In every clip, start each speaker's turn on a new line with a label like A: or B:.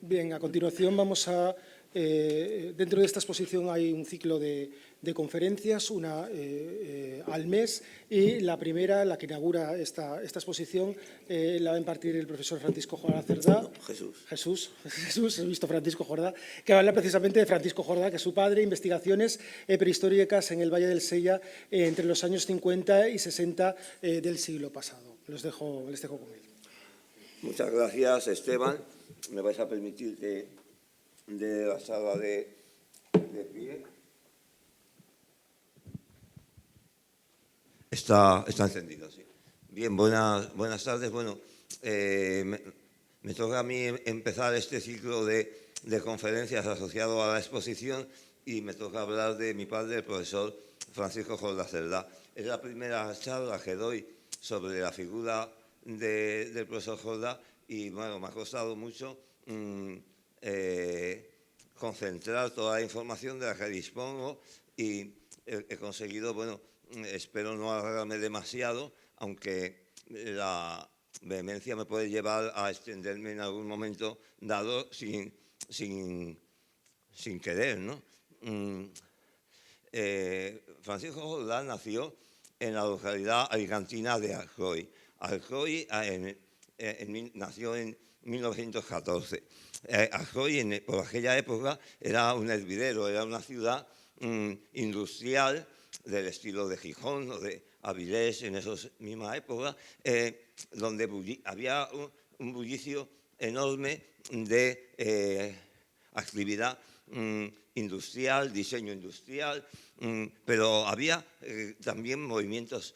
A: Bien, a continuación vamos a... dentro de esta exposición hay un ciclo de conferencias, una al mes, y la primera, la que inaugura esta exposición, la va a impartir el profesor Francisco Jordá Cerdá.
B: No, Jesús.
A: Jesús, he visto Francisco Jordá, que va a hablar precisamente de Francisco Jordá, que es su padre, investigaciones prehistóricas en el Valle del Sella entre los años 50 y 60 del siglo pasado. Les dejo con él.
B: Muchas gracias, Esteban. Me vais a permitir que de la sala de pie. Está encendido, sí. Bien, buenas tardes. Bueno, me toca a mí empezar este ciclo de conferencias asociado a la exposición y me toca hablar de mi padre, el profesor Francisco Jordá Cerdá. Es la primera charla que doy sobre la figura del profesor Jordá y, bueno, me ha costado mucho concentrar toda la información de la que dispongo y he conseguido, bueno, espero no alargarme demasiado, aunque la vehemencia me puede llevar a extenderme en algún momento dado sin querer, ¿no? Francisco Jordá nació en la localidad alicantina de Alcoy. Alcoy nació en 1914. Alcoy, por aquella época, era un hervidero, era una ciudad industrial del estilo de Gijón o de Avilés en esa misma época, donde había un bullicio enorme de actividad industrial, diseño industrial, pero había también movimientos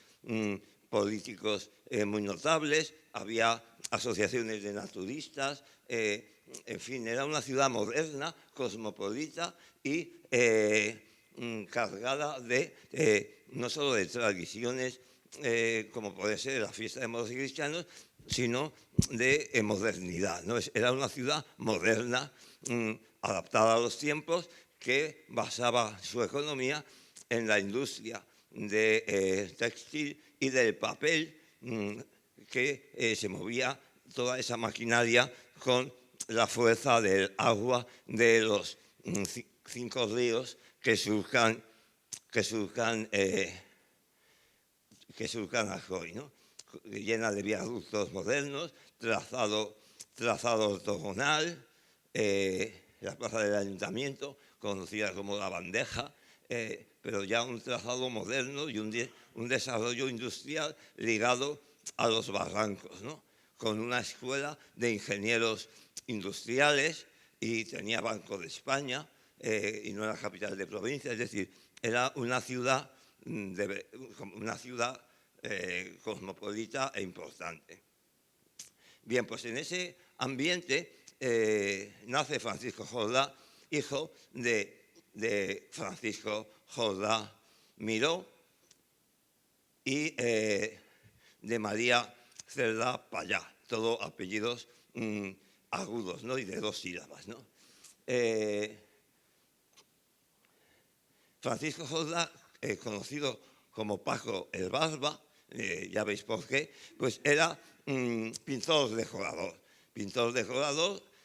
B: políticos muy notables, había asociaciones de naturistas, en fin, era una ciudad moderna, cosmopolita y cargada de no solo de tradiciones como puede ser la fiesta de moros y cristianos, sino de modernidad, ¿no? Era una ciudad moderna, adaptada a los tiempos, que basaba su economía en la industria de textil y del papel, que se movía toda esa maquinaria con la fuerza del agua de los 5 ríos que surcan Alcoy, ¿no? Llena de viaductos modernos, trazado ortogonal, la plaza del ayuntamiento, conocida como la Bandeja, pero ya un trazado moderno y un desarrollo industrial ligado a los barrancos, ¿no? Con una escuela de ingenieros industriales y tenía Banco de España y no era capital de provincia, es decir, era una ciudad cosmopolita e importante. Bien, pues en ese ambiente nace Francisco Jordá, hijo de Francisco Jordá Miró y de María Cerdá Payá, todos apellidos agudos, ¿no? Y de 2 sílabas, ¿no? Francisco Jordá, conocido como Paco el Barba, ya veis por qué, pues era pintor decorador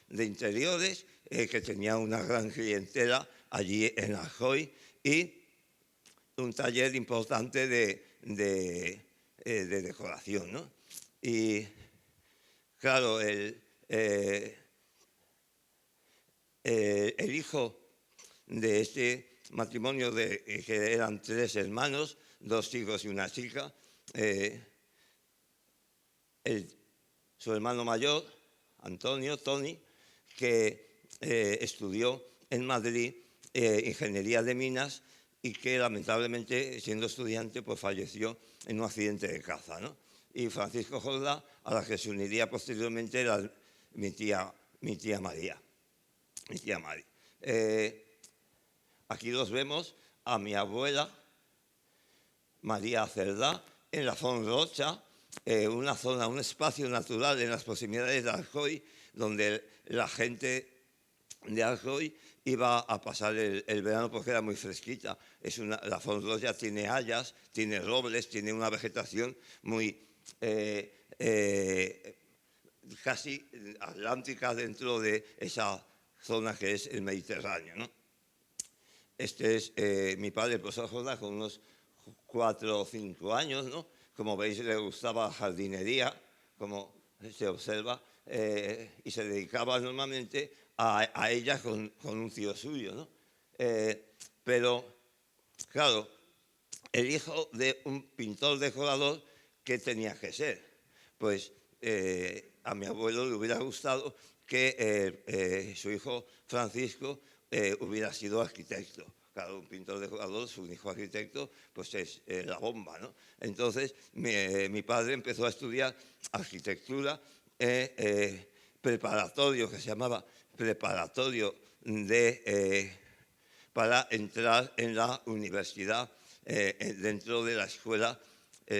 B: de interiores, que tenía una gran clientela allí en Alcoy y un taller importante de decoración, ¿no? Y claro, el hijo de este matrimonio que eran 3 hermanos, 2 chicos y una chica, su hermano mayor, Antonio, Tony, que estudió en Madrid ingeniería de minas y que lamentablemente, siendo estudiante, pues falleció en un accidente de caza, ¿no? Y Francisco Jordá, a la que se uniría posteriormente, era mi tía María. Aquí los vemos a mi abuela, María Cerdá, en la Font Rocha, una zona, un espacio natural en las proximidades de Alcoy, donde la gente de Alcoy iba a pasar el verano porque era muy fresquita. La Font Rocha tiene hayas, tiene robles, tiene una vegetación muy casi atlántica dentro de esa zona que es el Mediterráneo, ¿no? Este es mi padre, el profesor Jordá, con unos 4 o 5 años, ¿no? Como veis, le gustaba jardinería, como se observa, y se dedicaba normalmente a ella con un tío suyo, ¿no? Pero, claro, el hijo de un pintor decorador, ¿qué tenía que ser? Pues a mi abuelo le hubiera gustado que su hijo Francisco hubiera sido arquitecto. Claro, un pintor decorador, su hijo arquitecto, pues es la bomba, ¿no? Entonces, mi padre empezó a estudiar arquitectura preparatorio, que se llamaba preparatorio para entrar en la universidad dentro de la Escuela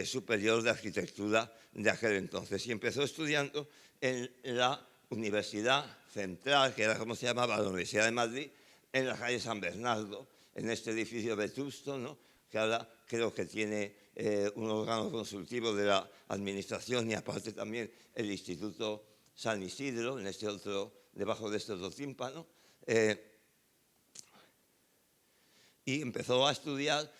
B: Superior de Arquitectura de aquel entonces. Y empezó estudiando en la Universidad Central, que era como se llamaba, la Universidad de Madrid, en la calle San Bernardo, en este edificio vetusto, ¿no? Que ahora creo que tiene un órgano consultivo de la administración y aparte también el Instituto San Isidro, en este otro, debajo de este otro tímpano. Y empezó a estudiar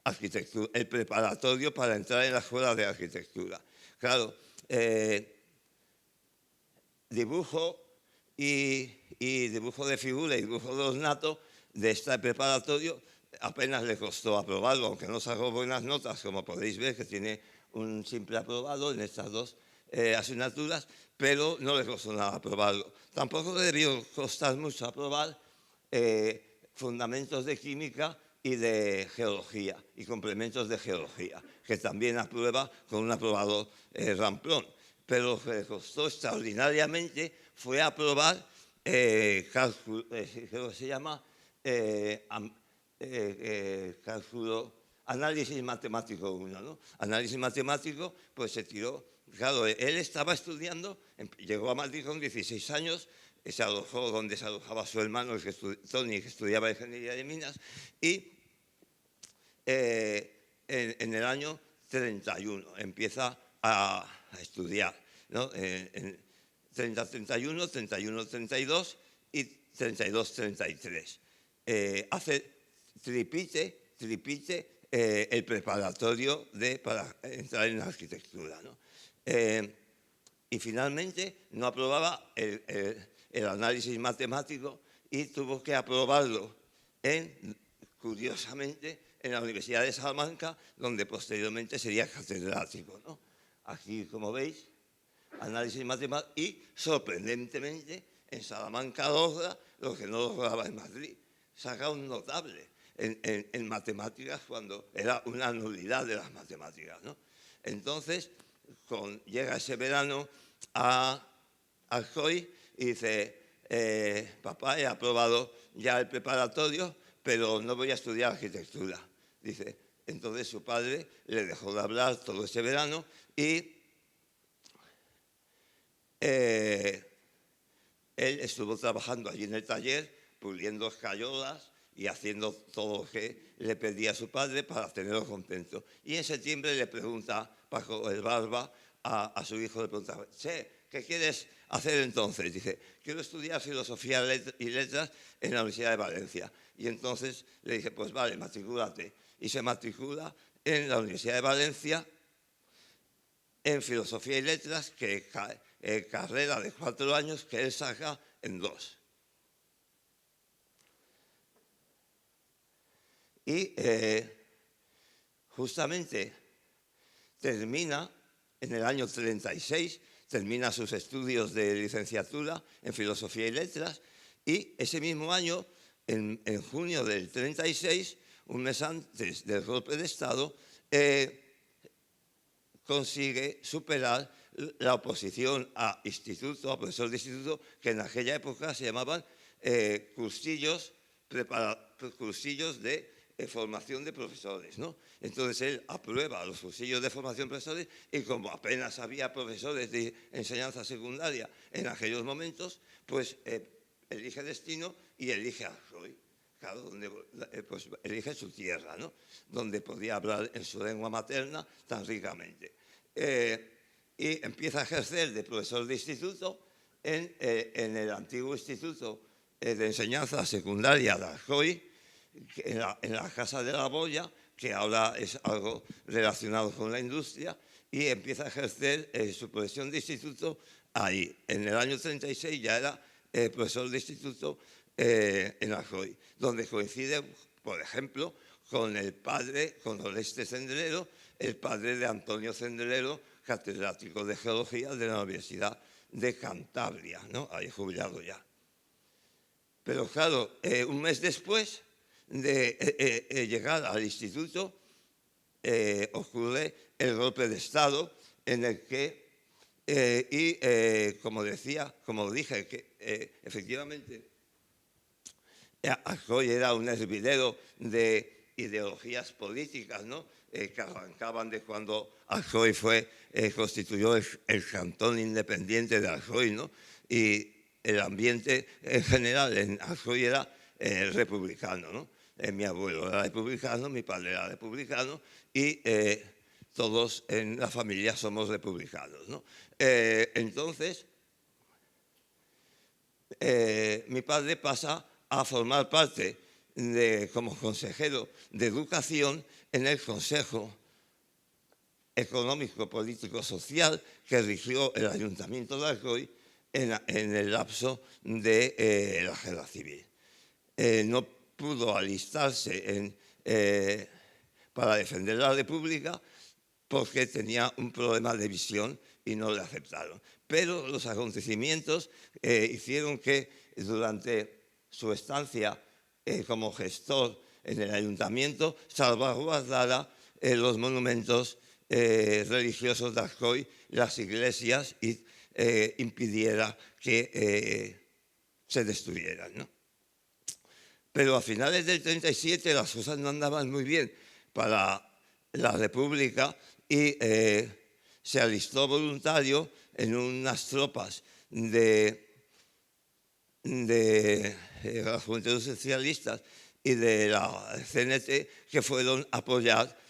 B: arquitectura, el preparatorio para entrar en la escuela de arquitectura. Claro, dibujo y dibujo de figura y dibujo de ornato de este preparatorio apenas le costó aprobarlo, aunque no sacó buenas notas, como podéis ver, que tiene un simple aprobado en estas dos asignaturas, pero no le costó nada aprobarlo. Tampoco le debió costar mucho aprobar fundamentos de química y de geología y complementos de geología, que también aprueba con un aprobado ramplón. Pero lo que le costó extraordinariamente fue aprobar cálculo, creo que se llama cálculo, análisis matemático 1, ¿no? Análisis matemático, pues se tiró. Claro, él estaba estudiando, llegó a Madrid con 16 años, se alojó donde se alojaba su hermano, Tony, que estudiaba ingeniería de minas, y en el año 31 empieza a estudiar, ¿no? En 30-31, 31-32 y 32-33. Hace tripite el preparatorio para entrar en la arquitectura, ¿no? Y finalmente no aprobaba el análisis matemático y tuvo que aprobarlo curiosamente, en la Universidad de Salamanca, donde posteriormente sería catedrático, ¿no? Aquí, como veis, análisis matemático y, sorprendentemente, en Salamanca logra lo que no lograba en Madrid. Saca un notable en matemáticas cuando era una nulidad de las matemáticas, ¿no? Entonces, llega ese verano a Alcoy y dice, papá, he aprobado ya el preparatorio, pero no voy a estudiar arquitectura. Dice, entonces su padre le dejó de hablar todo ese verano y él estuvo trabajando allí en el taller, puliendo escayolas y haciendo todo lo que le pedía a su padre para tenerlo contento. Y en septiembre le pregunta Paco el Barba a su hijo, le pregunta, che, ¿qué quieres hacer entonces? Dice, quiero estudiar filosofía y letras en la Universidad de Valencia. Y entonces le dije, pues vale, matricúlate. Y se matricula en la Universidad de Valencia en filosofía y letras, que carrera de 4 años que él saca en 2. Y justamente termina en el año 36, termina sus estudios de licenciatura en filosofía y letras, y ese mismo año, en junio del 36, un mes antes del golpe de Estado, consigue superar la oposición a profesores de instituto, que en aquella época se llamaban cursillos de formación de profesores, ¿no? Entonces él aprueba los cursillos de formación de profesores y como apenas había profesores de enseñanza secundaria en aquellos momentos, pues elige destino y elige a Alcoy. Claro, donde, pues elige su tierra, ¿no? Donde podía hablar en su lengua materna tan ricamente. y empieza a ejercer de profesor de instituto en el antiguo Instituto de Enseñanza Secundaria de Alcoy, en la Casa de la Boya, que ahora es algo relacionado con la industria, y empieza a ejercer su profesión de instituto ahí. En el año 36 ya era profesor de instituto en Alcoy, donde coincide, por ejemplo, con el padre, con Oreste Cendrero, el padre de Antonio Cendrero, catedrático de Geología de la Universidad de Cantabria, ¿no? Ahí jubilado ya. Pero claro, un mes después de llegar al instituto, ocurre el golpe de Estado en el que, como dije, que efectivamente Alcoy era un hervidero de ideologías políticas, ¿no? Que arrancaban de cuando Alcoy constituyó el cantón independiente de Alcoy, ¿no? Y el ambiente en general en Alcoy era republicano, ¿no? Mi abuelo era republicano, mi padre era republicano y todos en la familia somos republicanos, ¿no? Entonces, mi padre pasa a formar parte como consejero de Educación en el Consejo Económico, Político, Social que rigió el Ayuntamiento de Alcoy en el lapso de la Guerra Civil. No pudo alistarse para defender la República porque tenía un problema de visión y no le aceptaron. Pero los acontecimientos hicieron que durante su estancia como gestor en el ayuntamiento salvaguardara los monumentos religiosos de Alcoy, las iglesias, y impidiera que se destruyeran, ¿no? Pero a finales del 37 las cosas no andaban muy bien para la República y se alistó voluntario en unas tropas de las Juventudes Socialistas y de la CNT que fueron a apoyar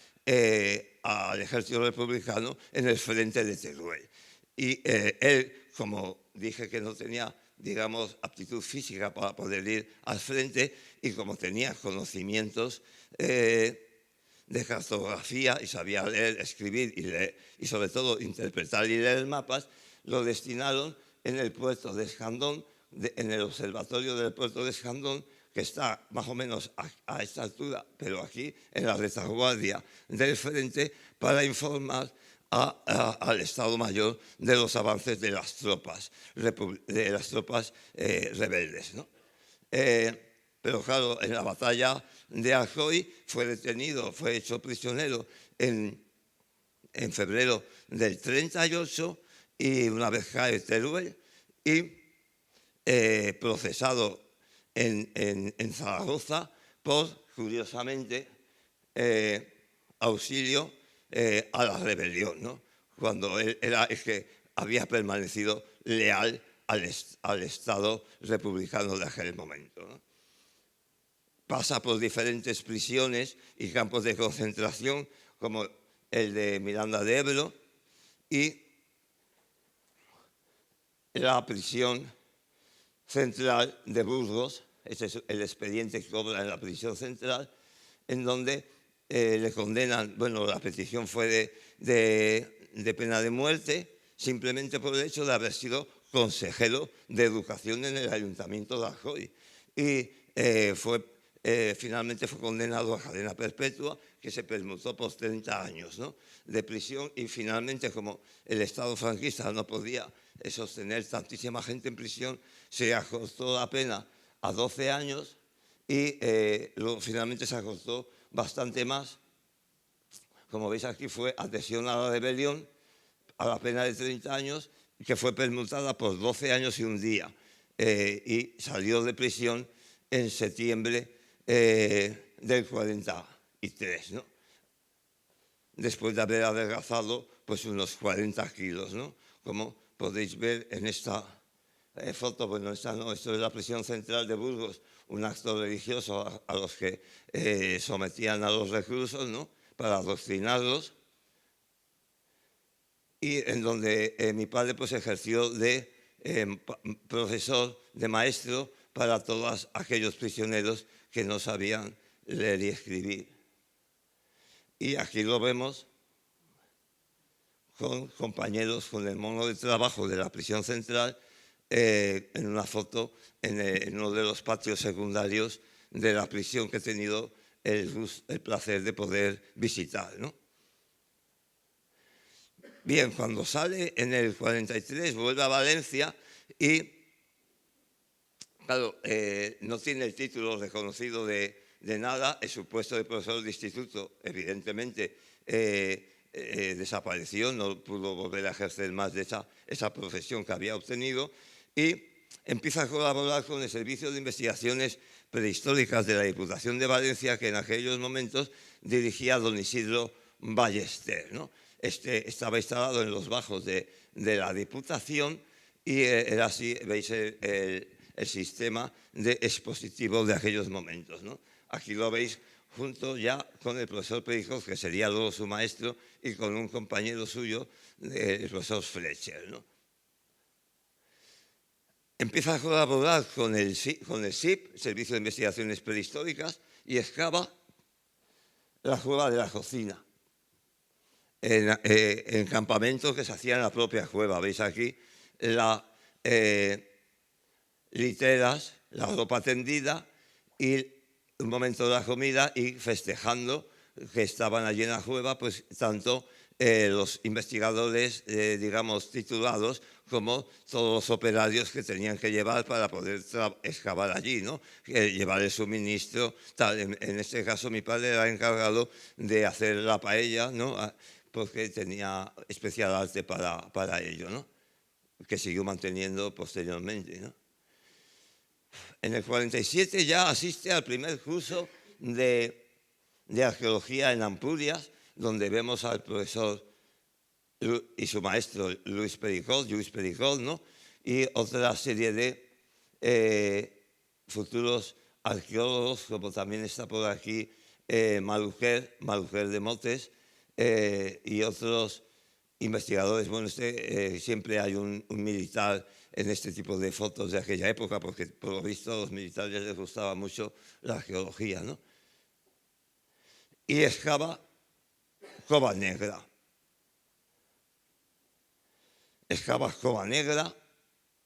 B: al ejército republicano en el frente de Teruel. Y él, como dije que no tenía, digamos, aptitud física para poder ir al frente y como tenía conocimientos de cartografía y sabía leer, escribir y sobre todo interpretar y leer mapas, lo destinaron en el puerto de Escandón, en el observatorio del puerto de Escandón, que está más o menos a esta altura, pero aquí en la retaguardia del frente, para informar al Estado Mayor de los avances de las tropas rebeldes, ¿no? Pero claro, en la batalla de Alcoy fue detenido, fue hecho prisionero en febrero del 38 y una vez cae Teruel y procesado en Zaragoza por, curiosamente, auxilio a la rebelión, ¿no? Cuando él era el que había permanecido leal al Estado republicano de aquel momento, ¿no? Pasa por diferentes prisiones y campos de concentración, como el de Miranda de Ebro y la prisión central de Burgos. Ese es el expediente que cobra en la prisión central, en donde le condenan, bueno, la petición fue de pena de muerte, simplemente por el hecho de haber sido consejero de Educación en el Ayuntamiento de Alcoy. Y finalmente fue condenado a cadena perpetua, que se permutó por 30 años, ¿no?, de prisión, y finalmente, como el Estado franquista no podía sostener tantísima gente en prisión, se acortó la pena a 12 años y luego finalmente se acortó bastante más. Como veis aquí, fue adhesión a la rebelión, a la pena de 30 años, que fue permutada por 12 años y un día, y salió de prisión en septiembre del 43, ¿no?, después de haber adelgazado pues unos 40 kilos, ¿no?, como podéis ver en esta foto. Bueno, esta no, esto es la prisión central de Burgos, un acto religioso a los que sometían a los reclusos, ¿no?, para adoctrinarlos. y en donde mi padre pues ejerció de profesor, de maestro para todos aquellos prisioneros que no sabían leer y escribir. Y aquí lo vemos con compañeros, con el mono de trabajo de la prisión central, en una foto en uno de los patios secundarios de la prisión que he tenido el placer de poder visitar, ¿no? Bien, cuando sale en el 43 vuelve a Valencia y, claro, no tiene el título reconocido de nada, su puesto de profesor de instituto, evidentemente, desapareció, no pudo volver a ejercer más de esa profesión que había obtenido y empieza a colaborar con el Servicio de Investigaciones Prehistóricas de la Diputación de Valencia, que en aquellos momentos dirigía don Isidro Ballester, ¿no? Estaba instalado en los bajos de la Diputación y era así, veis, el sistema de expositivo de aquellos momentos, ¿no? Aquí lo veis junto ya con el profesor Pericoz, que sería luego su maestro, y con un compañero suyo, el profesor Fletcher, ¿no? Empieza a colaborar con el SIP, Servicio de Investigaciones Prehistóricas, y excava la cueva de la cocina, en campamentos que se hacían en la propia cueva. Veis aquí las literas, la ropa tendida y un momento de la comida y festejando que estaban allí en la cueva, pues tanto los investigadores, digamos, titulados, como todos los operarios que tenían que llevar para poder excavar allí, ¿no? Llevar el suministro, tal. En este caso mi padre era encargado de hacer la paella, ¿no? Porque tenía especial arte para ello, ¿no? Que siguió manteniendo posteriormente, ¿no? En el 47 ya asiste al primer curso de arqueología en Ampurias, donde vemos al profesor y su maestro Lluís Pericot, ¿no? Y otra serie de futuros arqueólogos, como también está por aquí Maluquer de Motes, y otros investigadores. Bueno, siempre hay un militar en este tipo de fotos de aquella época, porque por lo visto a los militares les gustaba mucho la arqueología, ¿no? Y excava Cova Negra. Excava Cova Negra,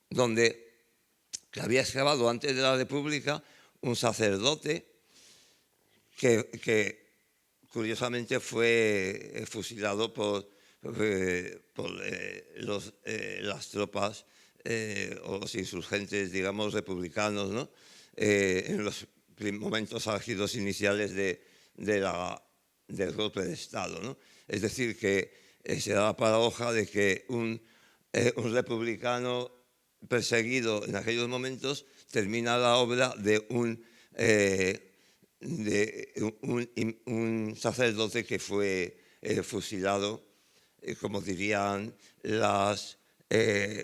B: que había excavado antes de la República un sacerdote que curiosamente fue fusilado por las tropas o los insurgentes, digamos, republicanos, ¿no? En los momentos álgidos iniciales del golpe de Estado, ¿no? Es decir, que se da la paradoja de que un republicano perseguido en aquellos momentos termina la obra de un sacerdote que fue fusilado, como dirían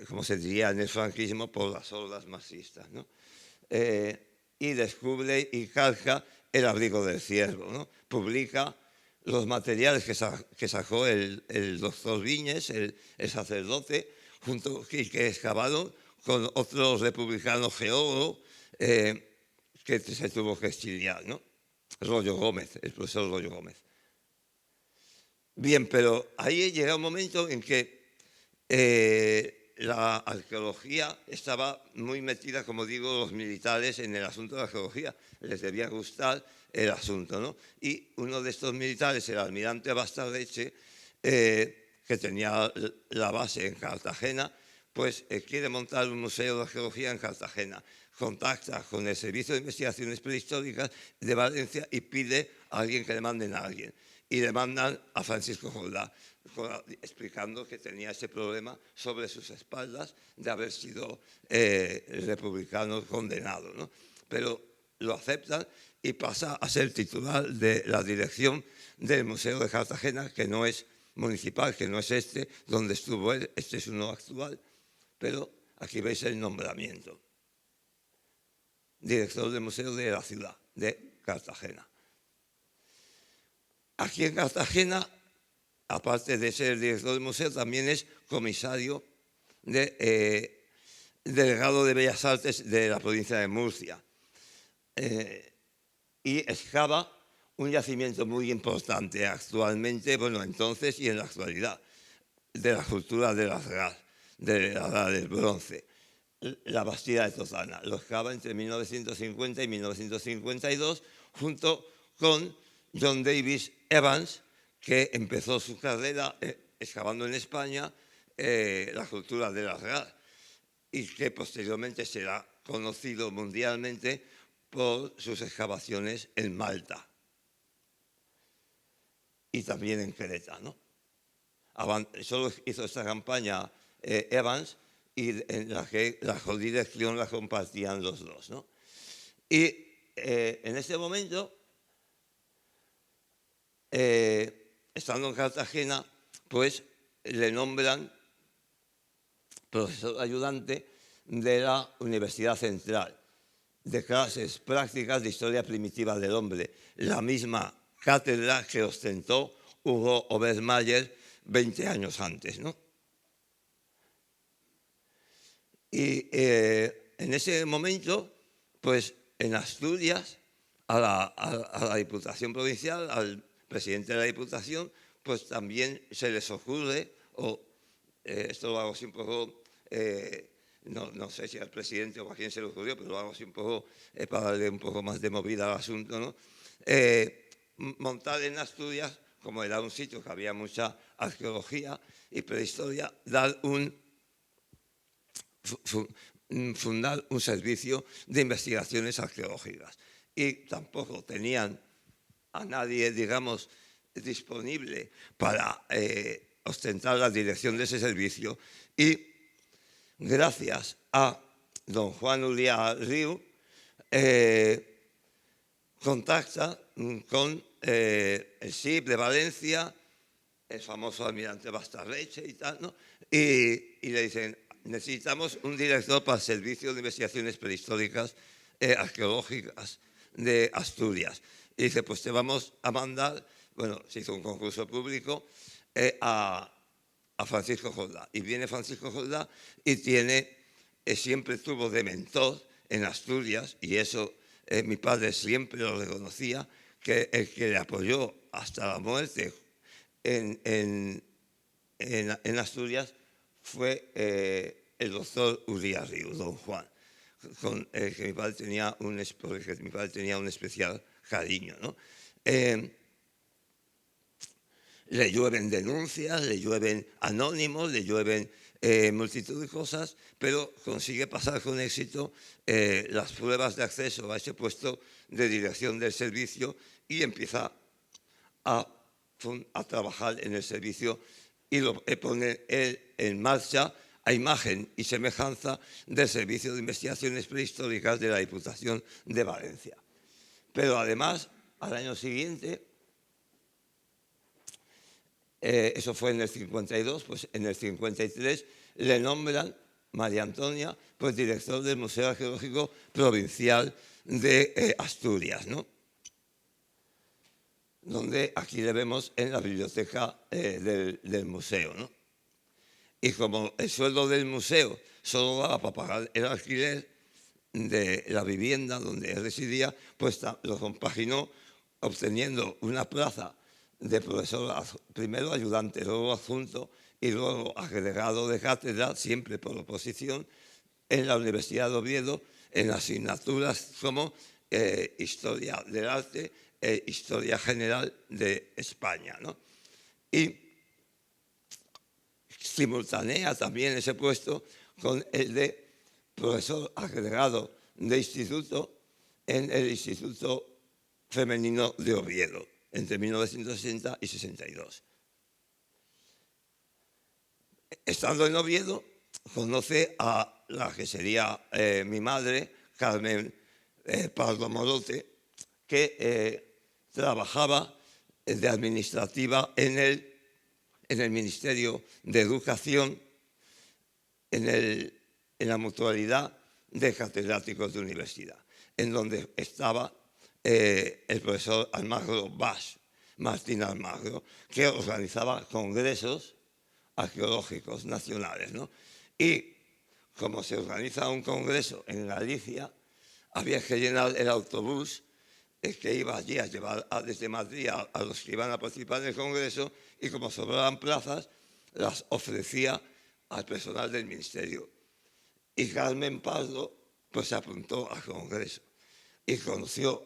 B: como se diría en el franquismo, por las hordas marxistas, ¿no? Y descubre y calca El abrigo del ciervo, ¿no? Publica los materiales que sacó el doctor Viñes, el sacerdote, y que excavaron con otros republicanos geólogos que se tuvo que exiliar, ¿no? Rollo Gómez, el profesor Rollo Gómez. Bien, pero ahí llega un momento en que la arqueología estaba muy metida, como digo, los militares en el asunto de la arqueología. Les debía gustar el asunto, ¿no? Y uno de estos militares, el almirante Bastardeche, que tenía la base en Cartagena, pues quiere montar un museo de arqueología en Cartagena. Contacta con el Servicio de Investigaciones Prehistóricas de Valencia y pide a alguien que le manden a alguien. Y le mandan a Francisco Jordá, explicando que tenía ese problema sobre sus espaldas de haber sido republicano condenado, ¿no? Pero lo aceptan y pasa a ser titular de la dirección del Museo de Cartagena, que no es municipal, que no es donde estuvo él, este es uno actual, pero aquí veis el nombramiento. Director del Museo de la ciudad de Cartagena. Aquí en Cartagena aparte de ser director del museo, también es comisario delegado de Bellas Artes de la provincia de Murcia. Y excava un yacimiento muy importante actualmente, bueno, entonces y en la actualidad, de la cultura de la edad del bronce, la Bastida de Tozana. Lo excava entre 1950 y 1952 junto con John Davis Evans, que empezó su carrera excavando en España la cultura de la edad y que posteriormente será conocido mundialmente por sus excavaciones en Malta y también en Creta, ¿no? Solo hizo esta campaña Evans, y en la que la dirección la compartían los dos, ¿no? Y en este momento, estando en Cartagena, pues le nombran profesor ayudante de la Universidad Central, de clases prácticas de historia primitiva del hombre, la misma cátedra que ostentó Hugo Obermayer 20 años antes, ¿no? Y en ese momento, pues en Asturias, a la Diputación Provincial, al presidente de la Diputación, pues también se les ocurre, esto lo hago así un poco, no sé si al presidente o a quién se le ocurrió, pero lo hago así un poco para darle un poco más de movida al asunto, ¿no? Montar en Asturias, como era un sitio que había mucha arqueología y prehistoria, fundar un servicio de investigaciones arqueológicas. Y tampoco tenían a nadie, digamos, disponible para ostentar la dirección de ese servicio. Y gracias a don Juan Ulià Riu, contacta con el SIP de Valencia, el famoso almirante Bastarreche y tal, ¿no? Y le dicen: necesitamos un director para el Servicio de Investigaciones Prehistóricas Arqueológicas de Asturias. Y dice: pues te vamos a mandar, bueno, se hizo un concurso público, a Francisco Jordá. Y viene Francisco Jordá y siempre tuvo de mentor en Asturias, y eso mi padre siempre lo reconocía, que el que le apoyó hasta la muerte en Asturias fue el doctor Ulià Riu, don Juan, con el que mi padre tenía un especial cariño, ¿no? Le llueven denuncias, le llueven anónimos, le llueven multitud de cosas, pero consigue pasar con éxito las pruebas de acceso a ese puesto de dirección del servicio y empieza a trabajar en el servicio y lo pone él en marcha a imagen y semejanza del Servicio de Investigaciones Prehistóricas de la Diputación de Valencia. Pero además, al año siguiente, eso fue en el 52, pues en el 53 le nombran María Antonia, pues director del Museo Arqueológico Provincial de Asturias, ¿no? Donde aquí le vemos en la biblioteca del museo, ¿no? Y como el sueldo del museo solo daba para pagar el alquiler de la vivienda donde él residía, pues lo compaginó obteniendo una plaza de profesor, primero ayudante, luego adjunto y luego agregado de cátedra, siempre por oposición, en la Universidad de Oviedo, en asignaturas como Historia del Arte e Historia General de España, ¿no? Y simultánea también ese puesto con el de profesor agregado de instituto en el Instituto Femenino de Oviedo, entre 1960 y 62. Estando en Oviedo, conoce a la que sería mi madre, Carmen Pardo Morote, que trabajaba de administrativa en el Ministerio de Educación, en la mutualidad de catedráticos de universidad, en donde estaba el profesor Almagro Bas, Martín Almagro, que organizaba congresos arqueológicos nacionales, ¿no? Y como se organiza un congreso en Galicia, había que llenar el autobús que iba allí a llevar desde Madrid a los que iban a participar en el congreso, y como sobraban plazas, las ofrecía al personal del ministerio. Y Carmen Pardo pues se apuntó al congreso y conoció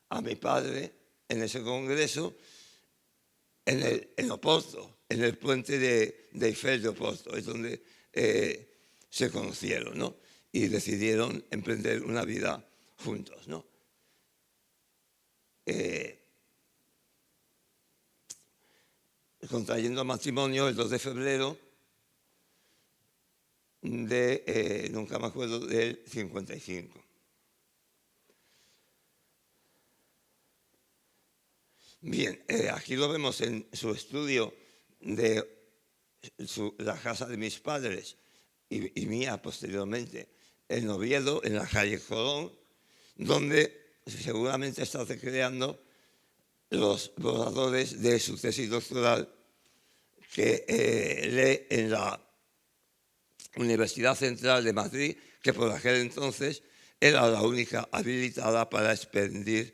B: a mi padre en ese congreso en Oporto, en el puente de Eiffel de Oporto, es donde se conocieron, ¿no? Y decidieron emprender una vida juntos, ¿no? Contrayendo matrimonio el 2 de febrero de, nunca me acuerdo, del 55. Bien, aquí lo vemos en su estudio de la casa de mis padres y mía posteriormente, en Oviedo, en la calle Colón, donde seguramente está recreando los borradores de su tesis doctoral que lee en la Universidad Central de Madrid, que por aquel entonces era la única habilitada para expedir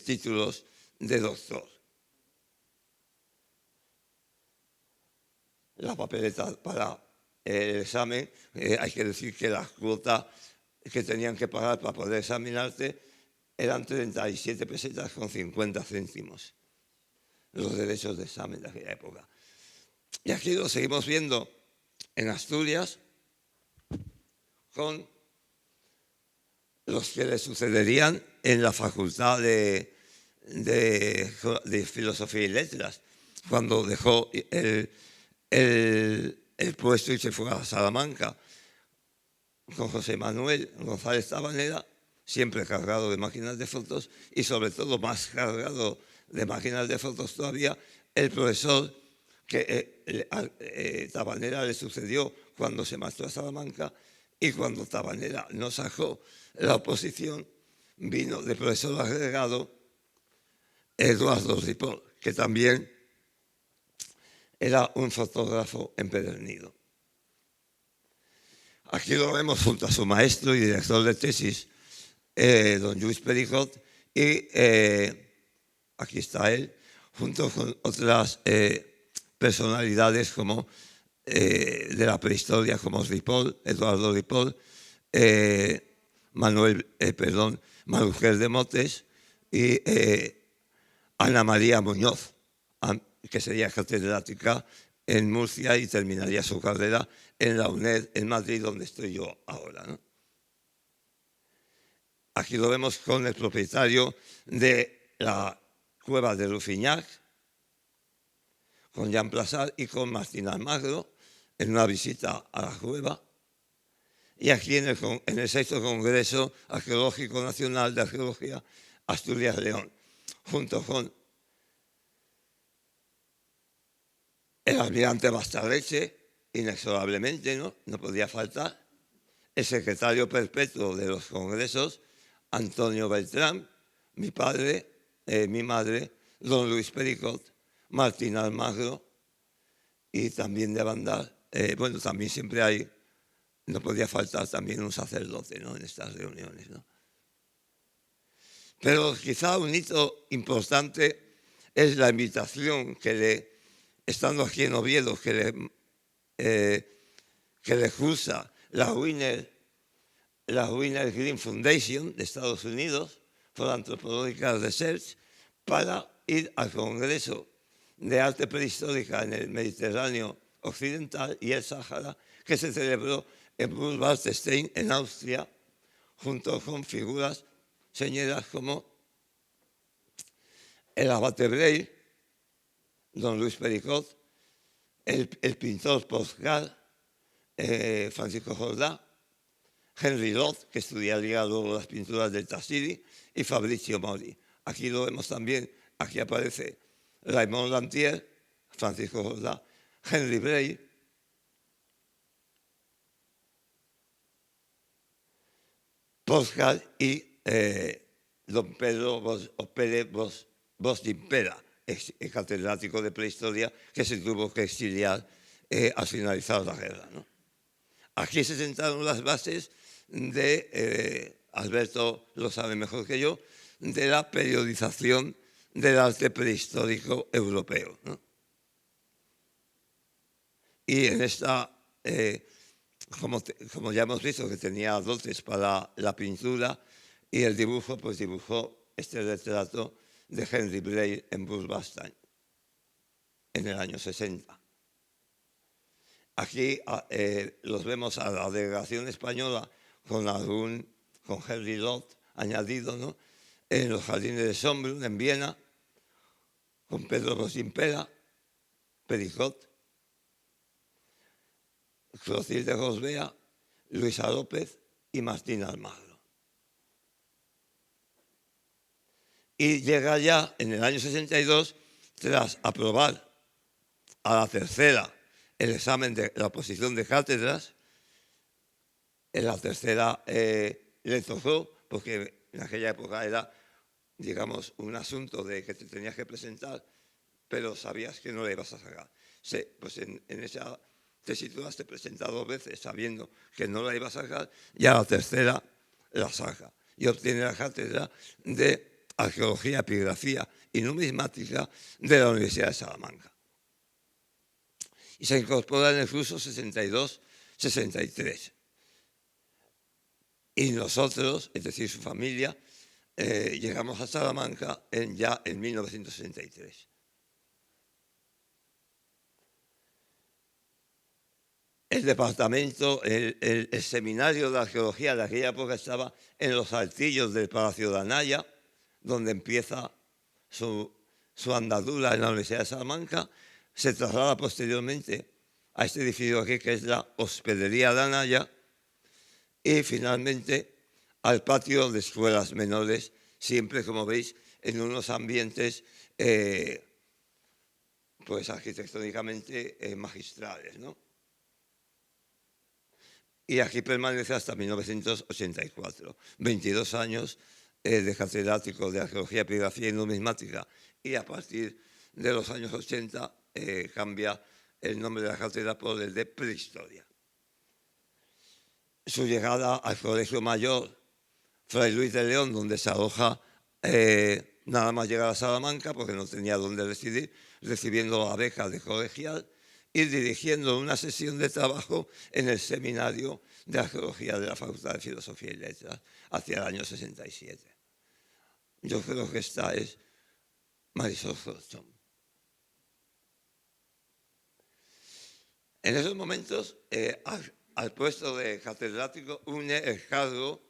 B: títulos de doctor. La papeleta para el examen, hay que decir que la cuota que tenían que pagar para poder examinarte eran 37 pesetas con 50 céntimos, los derechos de examen de aquella época. Y aquí lo seguimos viendo en Asturias con los que le sucederían en la Facultad de Filosofía y Letras, cuando dejó el puesto y se fue a Salamanca, con José Manuel González Tabanera, siempre cargado de máquinas de fotos, y sobre todo más cargado de máquinas de fotos todavía, el profesor que Tabanera le sucedió cuando se marchó a Salamanca, y cuando Tabanera no sacó la oposición, vino de profesor agregado Eduardo Ripoll, que también era un fotógrafo empedernido. Aquí lo vemos junto a su maestro y director de tesis, don Lluís Pericot, y aquí está él, junto con otras personalidades como de la prehistoria, como Ripoll, Eduardo Ripoll, Manuel de Motes y Ana María Muñoz, que sería catedrática en Murcia y terminaría su carrera en la UNED en Madrid, donde estoy yo ahora, ¿no? Aquí lo vemos con el propietario de la cueva de Rufiñac, con Jean Plasat y con Martín Almagro, en una visita a la cueva. Y aquí en el 6º Congreso Arqueológico Nacional de Arqueología Asturias-León, junto con el almirante Bastareche, inexorablemente, no podía faltar, el secretario perpetuo de los congresos, Antonio Beltrán, mi padre, mi madre, don Luis Pericot, Martín Almagro, y también de bandar, bueno, también siempre hay, no podía faltar también un sacerdote, ¿no?, en estas reuniones, ¿no? Pero quizá un hito importante es la invitación que estando aquí en Oviedo, que le cursa la Winner Green Foundation de Estados Unidos, for Anthropological Research, para ir al Congreso de Arte Prehistórica en el Mediterráneo Occidental y el Sáhara, que se celebró en Burg-Waldstein, en Austria, junto con figuras señeras como el abate Brey, don Luis Pericot, el pintor Poscal, Francisco Jordá, Henry Roth, que estudiaría luego las pinturas del Tassili, y Fabrizio Mori. Aquí lo vemos también, aquí aparece Raymond Lantier, Francisco Jordá, Henry Bray, Poscal y don Pedro Pérez Bosch d'Impera, catedrático de prehistoria, que se tuvo que exiliar al finalizar la guerra, ¿no? Aquí se sentaron las bases de, Alberto lo sabe mejor que yo, de la periodización del arte prehistórico europeo, ¿no? Y en esta, como ya hemos visto que tenía dotes para la pintura y el dibujo, pues dibujó este retrato de Henry Bray en Burbanstein en el año 60. Aquí los vemos a la delegación española con Henry Lott añadido, ¿no? En los jardines de Schönbrunn, en Viena, con Pedro Rosimpera, Pericot, Clotilde Rosbea, Luisa López y Martín Almagro. Y llega ya en el año 62, tras aprobar a la tercera el examen de la oposición de cátedras, en la tercera le tocó, porque en aquella época era, digamos, un asunto de que te tenías que presentar, pero sabías que no le ibas a sacar. Pues en esa tesitura te presenta 2 veces sabiendo que no la ibas a sacar, y a la tercera la saca y obtiene la cátedra de Arqueología, Epigrafía y Numismática de la Universidad de Salamanca. Y se incorpora en el curso 62-63. Y nosotros, es decir, su familia, llegamos a Salamanca ya en 1963. El departamento, el seminario de arqueología de aquella época estaba en los altillos del Palacio de Anaya, donde empieza su andadura en la Universidad de Salamanca. Se traslada posteriormente a este edificio aquí, que es la Hospedería de Anaya, y finalmente al patio de escuelas menores, siempre, como veis, en unos ambientes pues arquitectónicamente magistrales, ¿no? Y aquí permanece hasta 1984, 22 años de catedrático de Arqueología, Epigrafía y Numismática, y a partir de los años 80 cambia el nombre de la cátedra por el de Prehistoria. Su llegada al Colegio Mayor Fray Luis de León, donde se aloja nada más llegar a Salamanca, porque no tenía dónde residir, recibiendo la beca de colegial y dirigiendo una sesión de trabajo en el seminario de arqueología de la Facultad de Filosofía y Letras hacia el año 67. Yo creo que esta es Marisol Horton. En esos momentos, al puesto de catedrático une el cargo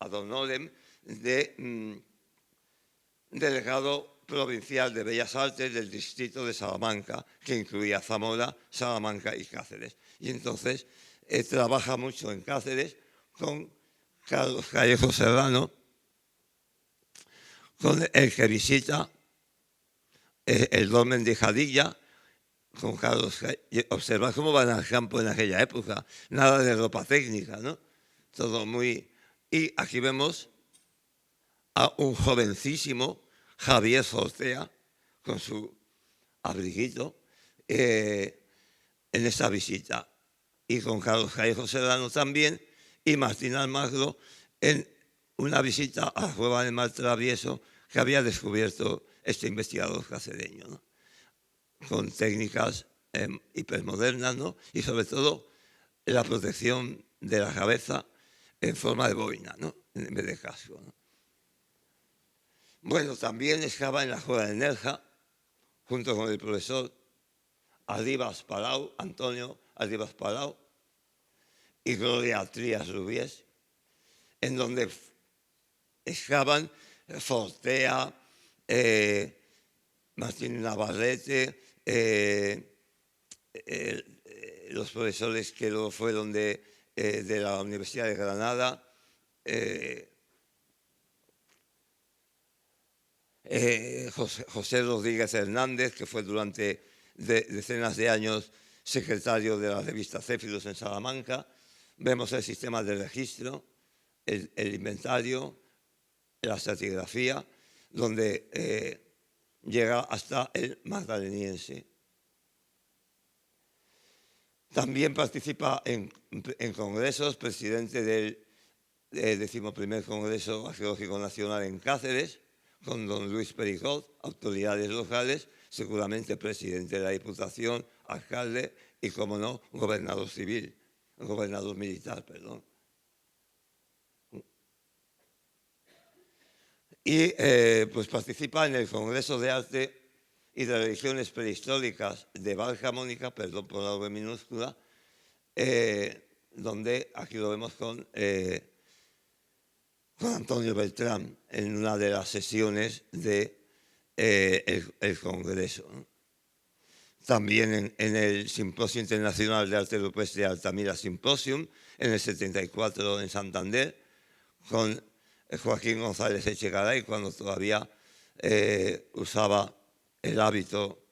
B: ad honorem de delegado provincial de Bellas Artes del distrito de Salamanca, que incluía Zamora, Salamanca y Cáceres. Y entonces trabaja mucho en Cáceres con Carlos Callejo Serrano, con el que visita el dolmen de Jadilla, con Carlos. Observad cómo van al campo en aquella época, nada de ropa técnica, ¿no? Todo muy... Y aquí vemos a un jovencísimo Javier Fortea con su abriguito en esta visita, y con Carlos Callejo Serrano también, y Martín Almagro en una visita a la cueva del Mar Travieso que había descubierto este investigador cacereño, ¿no? Con técnicas hipermodernas, ¿no? Y sobre todo la protección de la cabeza en forma de boina, ¿no? En vez de casco, ¿no? Bueno, también estaba en la Escuela de Nerja, junto con el profesor Arribas Palau, Antonio Arribas Palau, y Gloria Trías Rubiés, en donde estaban Fortea, Martín Navarrete, los profesores que luego fueron de la Universidad de Granada, José Rodríguez Hernández, que fue durante decenas de años secretario de la revista Céfilos en Salamanca. Vemos el sistema de registro, el inventario, la estratigrafía, donde llega hasta el magdaleniense. También participa en congresos, presidente del 11º Congreso Arqueológico Nacional en Cáceres, con don Luis Pericot, autoridades locales, seguramente presidente de la Diputación, alcalde y, como no, gobernador militar, perdón. Y pues participa en el Congreso de Arte y de Religiones Prehistóricas de Valcamonica, perdón por la V minúscula, donde aquí lo vemos con Antonio Beltrán en una de las sesiones del Congreso, ¿no? También en el Simposio Internacional de Arte Rupestre de Altamira Symposium, en el 74 en Santander, con Joaquín González Echegaray, cuando todavía usaba el hábito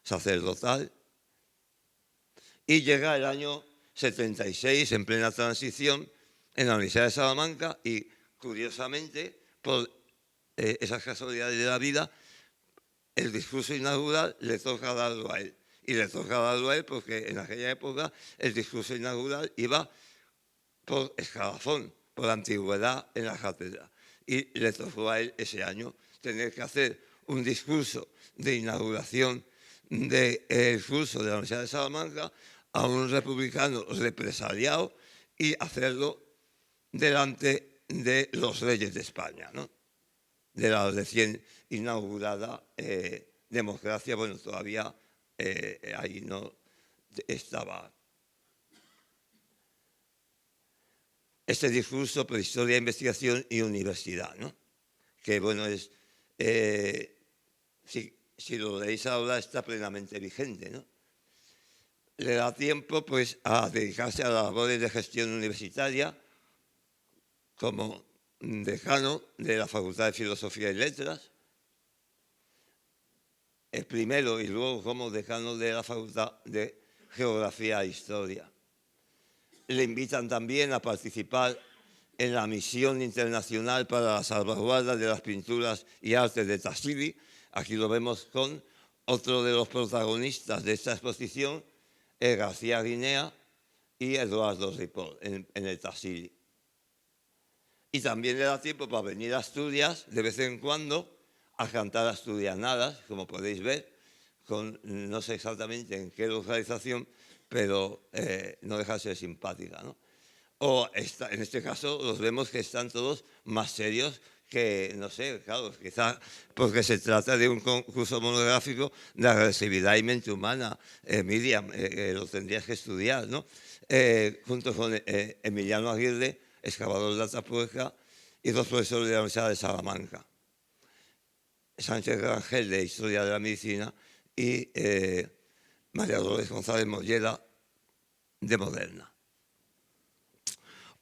B: sacerdotal. Y llega el año 76, en plena transición, en la Universidad de Salamanca, y curiosamente, por esas casualidades de la vida, el discurso inaugural le toca darlo a él. Y le toca darlo a él porque en aquella época el discurso inaugural iba por escalafón, por antigüedad en la cátedra. Y le tocó a él ese año tener que hacer un discurso de inauguración del curso de la Universidad de Salamanca a un republicano represaliado y hacerlo delante de los reyes de España, ¿no? De la recién inaugurada democracia. Bueno, todavía ahí no estaba. Este discurso, Prehistoria, Investigación y Universidad, ¿no? Que, bueno, es, si lo leéis ahora, está plenamente vigente, ¿no? Le da tiempo, pues, a dedicarse a las labores de gestión universitaria como decano de la Facultad de Filosofía y Letras, el primero, y luego como decano de la Facultad de Geografía e Historia. Le invitan también a participar en la misión internacional para la salvaguarda de las pinturas y artes de Tassili. Aquí lo vemos con otro de los protagonistas de esta exposición, García Guinea y Eduardo Ripoll, en el Tassili. Y también le da tiempo para venir a Asturias de vez en cuando a cantar asturianadas, como podéis ver, con no sé exactamente en qué localización, pero no deja de ser simpática, ¿no? O en este caso los vemos que están todos más serios que, no sé, claro, quizá porque se trata de un concurso monográfico de agresividad y mente humana. Miriam, lo tendrías que estudiar, ¿no? Junto con Emiliano Aguirre, excavador de Atapuerca, y dos profesores de la Universidad de Salamanca. Sánchez Rangel, de Historia de la Medicina, y María Dolores González Molleda, de Moderna.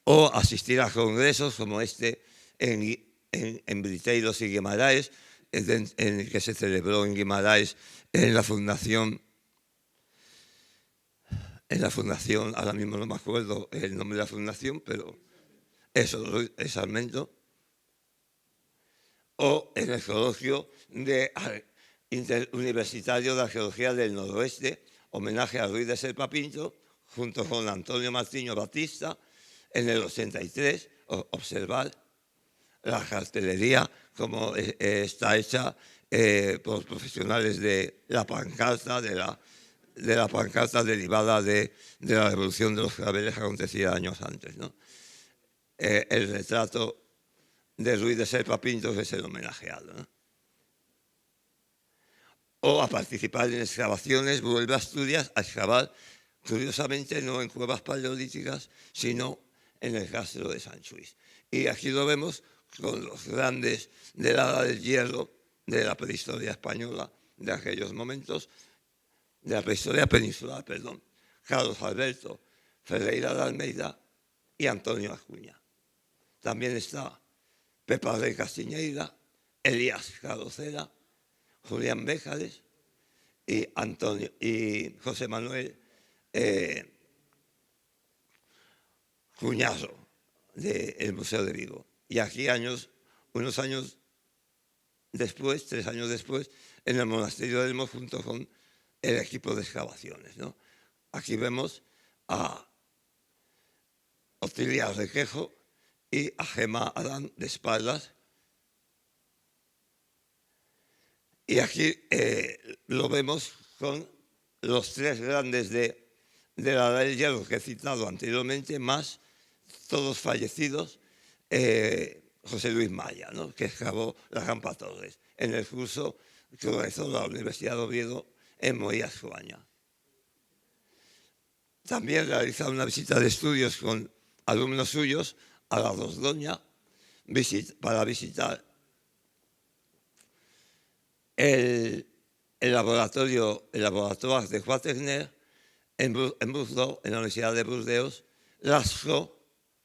B: O asistir a congresos como este en Briteiros y Guimaraes, en el que se celebró en Guimaraes en la fundación, ahora mismo no me acuerdo el nombre de la fundación, pero eso es Sarmento. O en el Colegio Interuniversitario de Arqueología del Noroeste, homenaje a Ruiz de Serpa Pinto, junto con Antonio Martiño Batista, en el 83, observar la cartelería como está hecha por profesionales de la pancarta, de la pancarta derivada de la revolución de los claveles que acontecía años antes, ¿no? El retrato de Ruiz de Serpa Pinto, que es el homenajeado, ¿no? O a participar en excavaciones, vuelve a Asturias a excavar, curiosamente no en cuevas paleolíticas, sino en el castro de Sanchis. Y aquí lo vemos con los grandes de la Edad del Hierro, de la prehistoria española, de aquellos momentos, de la prehistoria peninsular, perdón, Carlos Alberto Ferreira de Almeida y Antonio Acuña. También está Pepa Rey Castiñeira, Elías Carocera, Julián Béjales y José Manuel Cuñazo, del Museo de Vigo. Y aquí unos años después, 3 años después, en el monasterio de Elmo junto con el equipo de excavaciones, ¿no? Aquí vemos a Otilia Requejo y a Gemma Adán de espaldas. Y aquí lo vemos con los 3 grandes de la Edad del Hierro que he citado anteriormente, más todos fallecidos, José Luis Maya, ¿no?, que excavó la Rampa Torres en el curso que organizó la Universidad de Oviedo en Morías, España. También realizó una visita de estudios con alumnos suyos a la Dordoña para visitar el laboratorio de Quaternaire en Burdeos, en la Universidad de Burdeos, lastró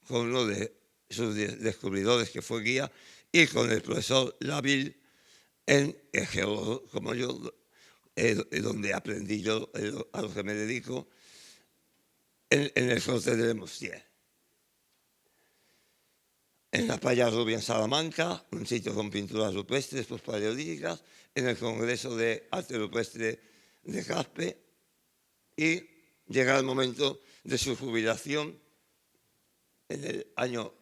B: con uno de sus descubridores que fue guía y con el profesor Laville en el geólogo, como yo, donde aprendí yo a lo que me dedico, en el Corte de Lemoustier. En la Playa Rubia en Salamanca, un sitio con pinturas rupestres postpaleolíticas, en el Congreso de Arte Rupestre de Caspe, y llega el momento de su jubilación en el año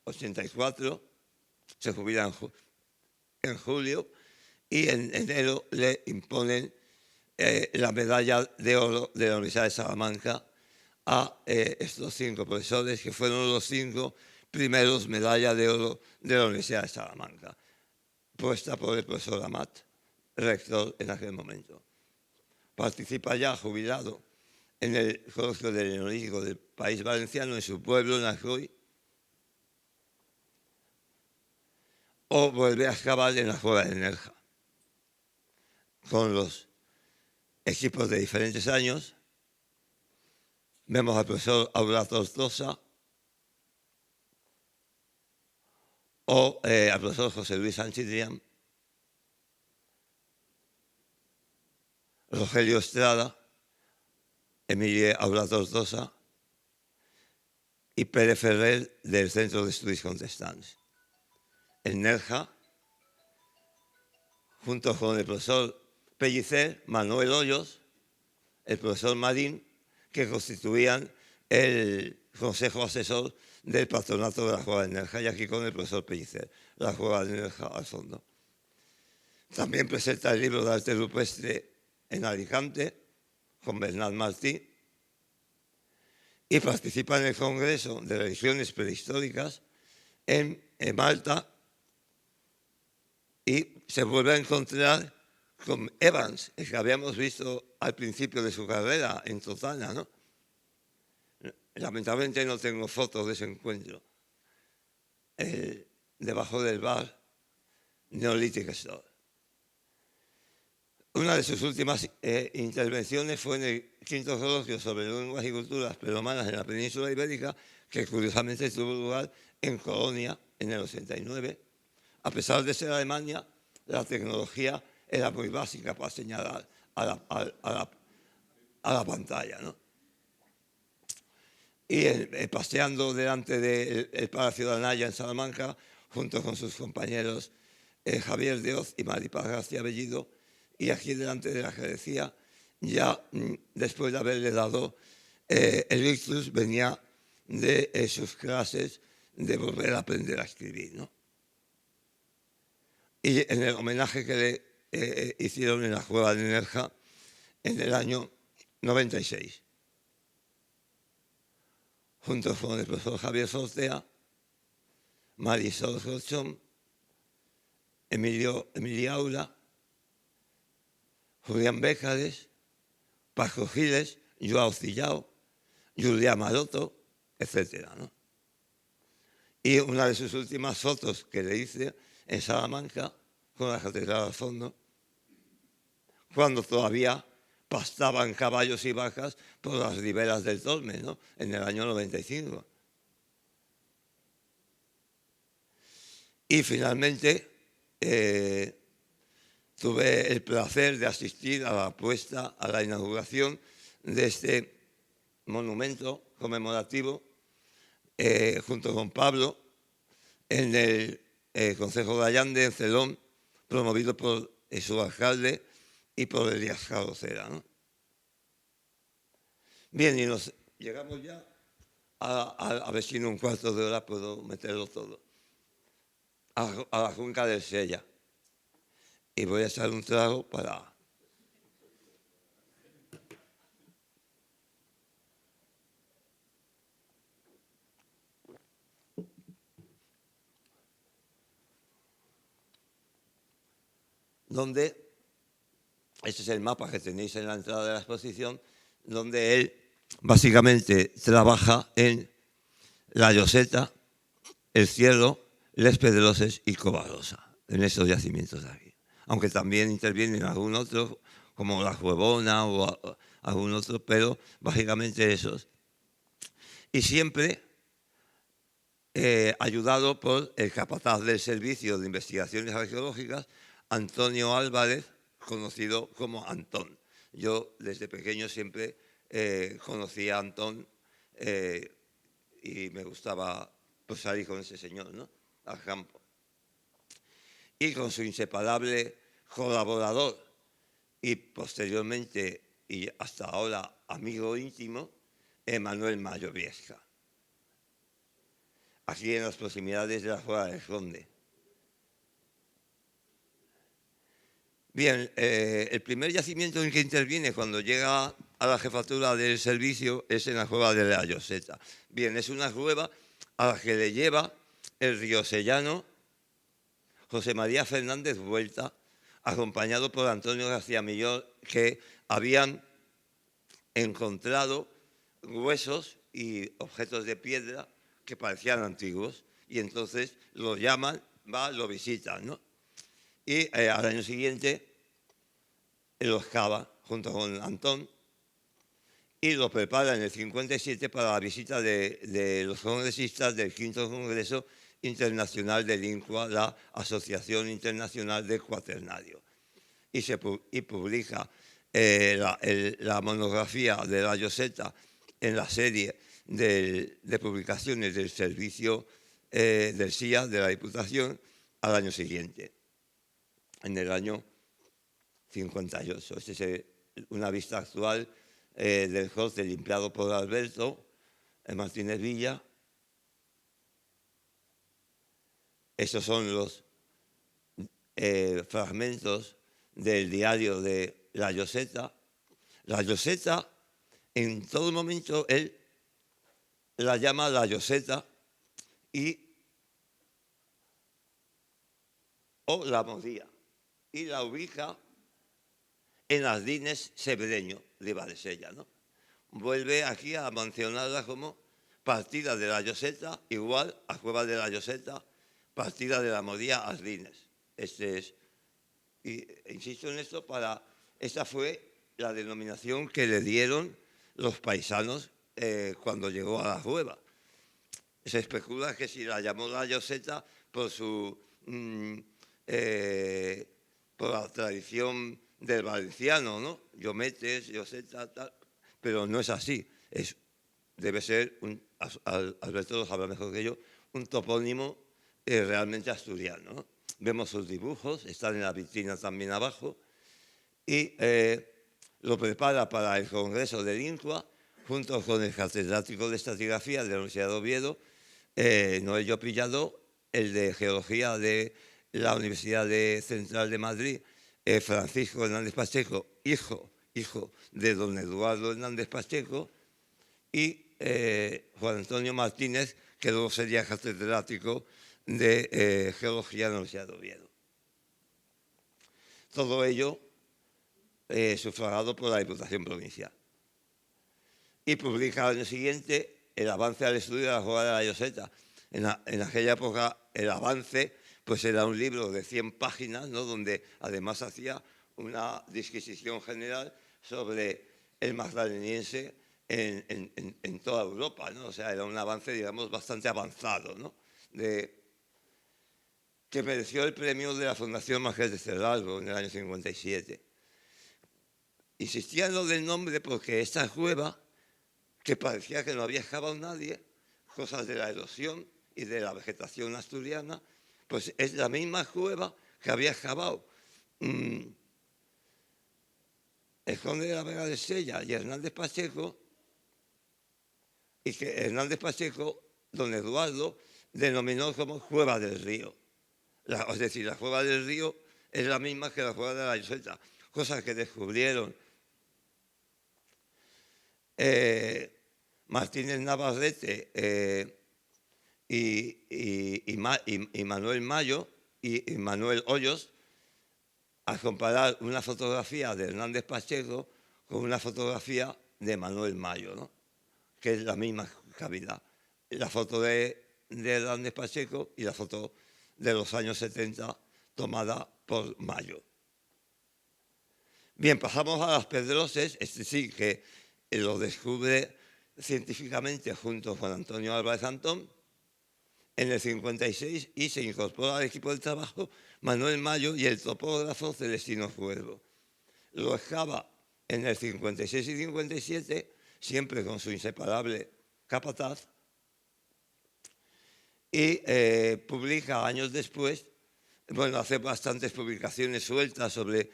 B: 84, se jubila en julio, y en enero le imponen la medalla de oro de la Universidad de Salamanca a estos 5 profesores, que fueron los 5 primeros medallas de oro de la Universidad de Salamanca, puesta por el profesor Amat, rector en aquel momento. Participa ya jubilado en el Colegio del Neolítico del País Valenciano, en su pueblo, en Alcoy, o vuelve a excavar en la Cueva de Nerja, con los equipos de diferentes años. Vemos al profesor Aura Tortosa o al profesor José Luis Sánchez Drián, Rogelio Estrada, Emilie Aura Tortosa y Pérez Ferrer del Centro de Estudios Contestants. En Nerja, junto con el profesor Pellicer, Manuel Hoyos, el profesor Marín, que constituían el consejo asesor del patronato de la Cueva de Nerja, y aquí con el profesor Pellicer, la Cueva de Nerja al fondo. También presenta el libro de arte rupestre en Alicante, con Bernat Martí, y participa en el Congreso de Religiones Prehistóricas en Malta, y se vuelve a encontrar con Evans, el que habíamos visto al principio de su carrera en Totana, ¿no? Lamentablemente no tengo fotos de ese encuentro. Debajo del bar Neolithic Store. Una de sus últimas intervenciones fue en el 5º coloquio sobre lenguas y culturas preromanas en la península ibérica, que curiosamente tuvo lugar en Colonia en el 89. A pesar de ser Alemania, la tecnología era muy básica para señalar a la pantalla, ¿no? Y paseando delante del Palacio de Anaya en Salamanca, junto con sus compañeros Javier de Oz y Maripaz García Bellido, y aquí delante de la jerarquía, ya después de haberle dado el ictus, venía de sus clases de volver a aprender a escribir, ¿no? Y en el homenaje que le hicieron en la Cueva de Nerja en el año 96, junto con el profesor Javier Sortea, Marisol Rochón, Emilia Aura, Julián Bécades, Paco Giles, Joao Cillao, Julia Maroto, etc., ¿no? Y una de sus últimas fotos que le hice en Salamanca, con la catedral al fondo, cuando todavía pastaban caballos y vacas por las riberas del Tormes, ¿no?, en el año 95. Y finalmente tuve el placer de asistir a la inauguración de este monumento conmemorativo junto con Pablo en el Concejo de Allande, en Celón, promovido por su alcalde y por Elías Carrocera, ¿no? Bien, y nos llegamos ya a ver si en un cuarto de hora puedo meterlo todo, a la cuenca del Sella. Y voy a echar un trago para... Donde, este es el mapa que tenéis en la entrada de la exposición, donde él básicamente trabaja en La Lloseta, El Cielo, Les Pedroses y Covarosa, en esos yacimientos de aquí. Aunque también interviene en algún otro, como La Juevona o algún otro, pero básicamente esos. Y siempre ayudado por el capataz del Servicio de Investigaciones Arqueológicas, Antonio Álvarez, conocido como Antón. Yo desde pequeño siempre conocí a Antón y me gustaba pues, salir con ese señor, ¿no?, al campo. Y con su inseparable colaborador y posteriormente y hasta ahora amigo íntimo, Manuel Mayo Viesca, aquí en las proximidades de la Cueva del Conde. Bien, el primer yacimiento en que interviene cuando llega a la jefatura del servicio es en la cueva de La Lloseta. Bien, es una cueva a la que le lleva el riosellano José María Fernández Vuelta, acompañado por Antonio García Millón, que habían encontrado huesos y objetos de piedra que parecían antiguos, y entonces lo llaman, lo visitan, ¿no? Y al año siguiente lo excava junto con Antón y lo prepara en el 57 para la visita de los congresistas del quinto Congreso Internacional del INCUA, la Asociación Internacional del Cuaternario. Y publica la monografía de La Lloseta en la serie de publicaciones del servicio del SIA, de la Diputación, al año siguiente, en el año 58. Esta es una vista actual del corte limpiado por Alberto Martínez Villa. Estos son los fragmentos del diario de La Lloseta. La Lloseta, en todo momento, él la llama La Lloseta o La Modía, y la ubica en Ardines Sebreño de Valsella, ¿no? Vuelve aquí a mencionarla como partida de La Lloseta, igual a Cueva de La Lloseta, partida de La Modía, Ardines. Insisto en esto, esta fue la denominación que le dieron los paisanos cuando llegó a la cueva. Se especula que si la llamó La Lloseta por la tradición del valenciano, ¿no? Llometes, Lloseta, tal, pero no es así. Debe ser, Alberto lo sabrá mejor que yo, un topónimo realmente asturiano, ¿no? Vemos sus dibujos, están en la vitrina también abajo, y lo prepara para el Congreso del INCUA, junto con el catedrático de estratigrafía de la Universidad de Oviedo, Noello Pillado, el de Geología de la Universidad Central de Madrid, Francisco Hernández Pacheco, hijo de don Eduardo Hernández Pacheco, y Juan Antonio Martínez, que luego sería catedrático de Geología de la Universidad de Oviedo. Todo ello sufragado por la Diputación Provincial. Y publica al año siguiente el avance al estudio de la Cueva de La Lloseta. En aquella época el avance pues era un libro de 100 páginas, ¿no?, donde además hacía una disquisición general sobre el magdaleniense en toda Europa, ¿no? O sea, era un avance, digamos, bastante avanzado, ¿no?, que mereció el premio de la Fundación Marqués de Cerralbo en el año 57. Insistía en lo del nombre porque esta cueva, que parecía que no había excavado nadie, cosas de la erosión y de la vegetación asturiana, pues es la misma cueva que había excavado el conde de la Vega de Sella y Hernández Pacheco, y que Hernández Pacheco, don Eduardo, denominó como Cueva del Río. Es decir, la Cueva del Río es la misma que la Cueva de la Lloseta, cosas que descubrieron Martínez Navarrete y Manuel Mayo y Manuel Hoyos, al comparar una fotografía de Hernández Pacheco con una fotografía de Manuel Mayo, ¿no? Que es la misma cavidad. La foto de Hernández Pacheco y la foto de los años 70 tomada por Mayo. Bien, pasamos a las Pedroses, este sí que lo descubre científicamente junto a Juan Antonio Álvarez Antón en el 56 y se incorpora al equipo de trabajo Manuel Mayo y el topógrafo Celestino Cuervo. Lo excava en el 56 y 57, siempre con su inseparable capataz, y publica años después, bueno, hace bastantes publicaciones sueltas sobre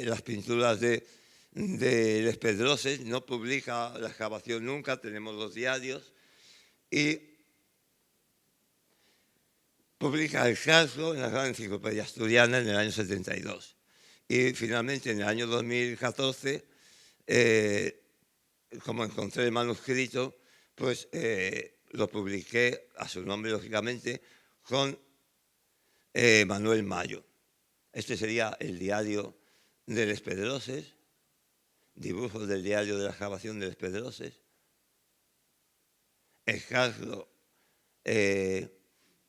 B: las pinturas de Les Pedroses, no publica la excavación nunca, tenemos los diarios, y publica el caso en la Gran Enciclopedia Asturiana en el año 72. Y finalmente, en el año 2014, como encontré el manuscrito, pues lo publiqué a su nombre, lógicamente, con Manuel Mayo. Este sería el diario de Les Pedroses, dibujos del diario de la excavación de Les Pedroses, el casco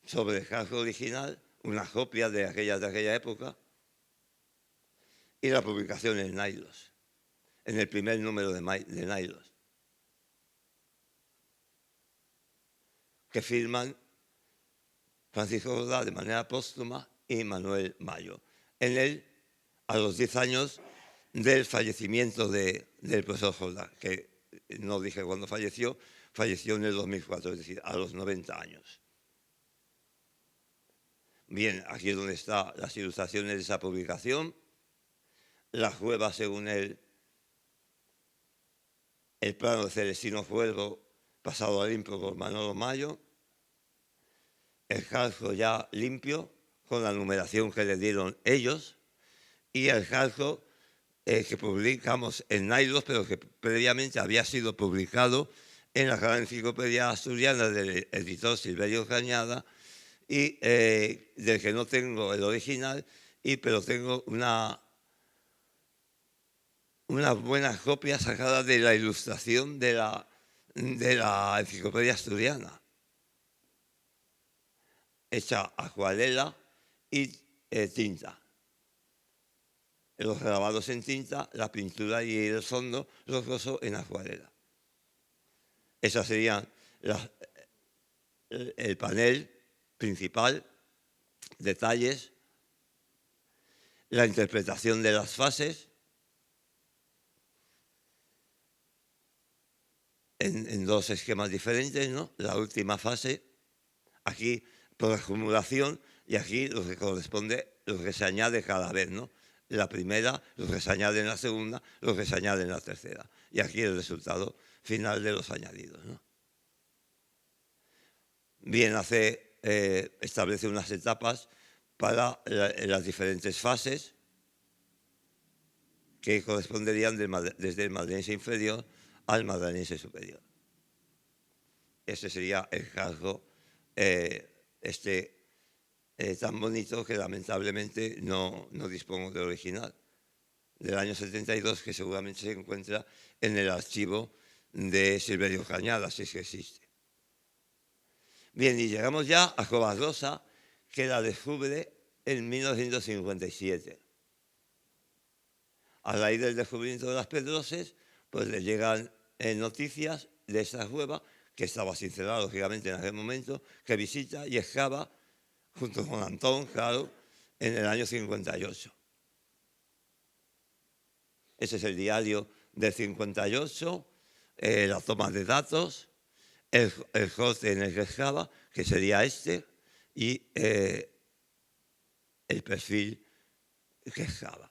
B: sobre el casco original, una copia de aquella época, y la publicación en Nailos, en el primer número de Nailos, que firman Francisco Jordá de manera póstuma y Manuel Mayo. En él, a los 10 años del fallecimiento del profesor Jordá, que no dije cuándo falleció en el 2004, es decir, a los 90 años. Bien, aquí es donde están las ilustraciones de esa publicación, la cueva según el plano de Celestino Cuervo pasado a limpio por Manolo Mayo, el calco ya limpio con la numeración que le dieron ellos y el calco que publicamos en Nailos, pero que previamente había sido publicado en la Gran Enciclopedia Asturiana del editor Silverio Cañada y del que no tengo el original, pero tengo una buena copia sacada de la ilustración de la Enciclopedia Asturiana, hecha acuarela y tinta. Los grabados en tinta, la pintura y el fondo los gozo en acuarela. Esas serían el panel principal, detalles, la interpretación de las fases, en dos esquemas diferentes, ¿no? La última fase, aquí por acumulación, y aquí lo que corresponde, lo que se añade cada vez, ¿no? La primera, lo que se añade en la segunda, lo que se añade en la tercera. Y aquí el resultado final de los añadidos, ¿no? Bien, establece unas etapas para las diferentes fases que corresponderían desde el madrilense inferior al madrilense superior. Ese sería el rasgo tan bonito que lamentablemente no dispongo del original, del año 72, que seguramente se encuentra en el archivo de Silverio Cañada, si es que existe. Bien, y llegamos ya a Covarrosa, que la descubre en 1957. A raíz del descubrimiento de las Pedroses, pues le llegan noticias de esta cueva, que estaba cincelada, lógicamente, en aquel momento, que visita y excava, junto con Antón, claro, en el año 58. Ese es el diario del 58, la toma de datos, el corte en el que excava, que sería este, y el perfil que excava.